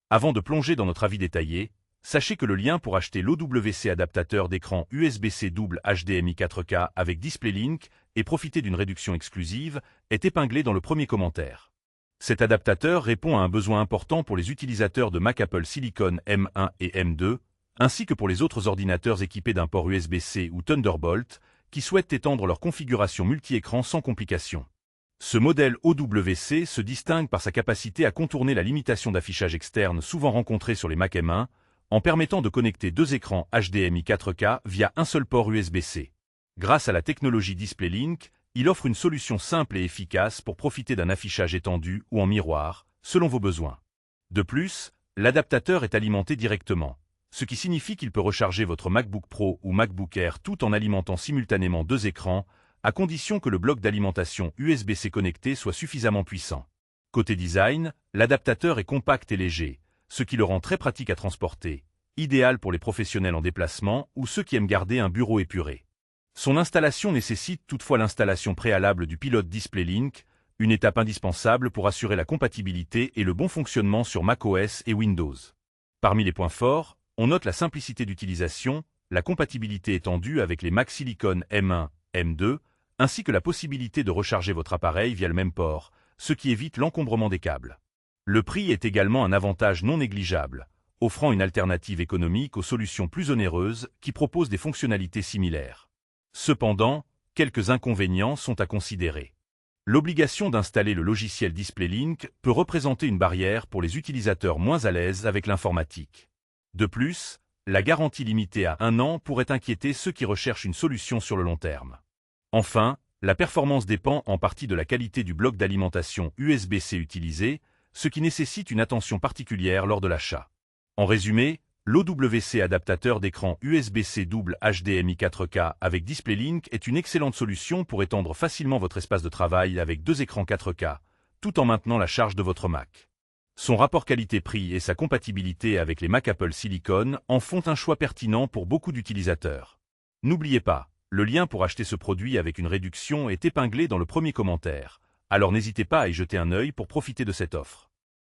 Avant de plonger dans notre avis détaillé, sachez que le lien pour acheter l'OWC adaptateur d'écran USB-C double HDMI 4K avec DisplayLink et profiter d'une réduction exclusive est épinglé dans le premier commentaire. Cet adaptateur répond à un besoin important pour les utilisateurs de Mac Apple Silicon M1 et M2, ainsi que pour les autres ordinateurs équipés d'un port USB-C ou Thunderbolt, qui souhaitent étendre leur configuration multi-écran sans complications. Ce modèle OWC se distingue par sa capacité à contourner la limitation d'affichage externe souvent rencontrée sur les Mac M1, en permettant de connecter deux écrans HDMI 4K via un seul port USB-C. Grâce à la technologie DisplayLink, il offre une solution simple et efficace pour profiter d'un affichage étendu ou en miroir, selon vos besoins. De plus, l'adaptateur est alimenté directement, ce qui signifie qu'il peut recharger votre MacBook Pro ou MacBook Air tout en alimentant simultanément deux écrans, à condition que le bloc d'alimentation USB-C connecté soit suffisamment puissant. Côté design, l'adaptateur est compact et léger, ce qui le rend très pratique à transporter, idéal pour les professionnels en déplacement ou ceux qui aiment garder un bureau épuré. Son installation nécessite toutefois l'installation préalable du pilote DisplayLink, une étape indispensable pour assurer la compatibilité et le bon fonctionnement sur macOS et Windows. Parmi les points forts, on note la simplicité d'utilisation, la compatibilité étendue avec les Mac Silicon M1, M2, ainsi que la possibilité de recharger votre appareil via le même port, ce qui évite l'encombrement des câbles. Le prix est également un avantage non négligeable, offrant une alternative économique aux solutions plus onéreuses qui proposent des fonctionnalités similaires. Cependant, quelques inconvénients sont à considérer. L'obligation d'installer le logiciel DisplayLink peut représenter une barrière pour les utilisateurs moins à l'aise avec l'informatique. De plus, la garantie limitée à 1 an pourrait inquiéter ceux qui recherchent une solution sur le long terme. Enfin, la performance dépend en partie de la qualité du bloc d'alimentation USB-C utilisé, ce qui nécessite une attention particulière lors de l'achat. En résumé, l'OWC adaptateur d'écran USB-C double HDMI 4K avec DisplayLink est une excellente solution pour étendre facilement votre espace de travail avec deux écrans 4K, tout en maintenant la charge de votre Mac. Son rapport qualité-prix et sa compatibilité avec les Mac Apple Silicon en font un choix pertinent pour beaucoup d'utilisateurs. N'oubliez pas, le lien pour acheter ce produit avec une réduction est épinglé dans le premier commentaire, alors n'hésitez pas à y jeter un œil pour profiter de cette offre.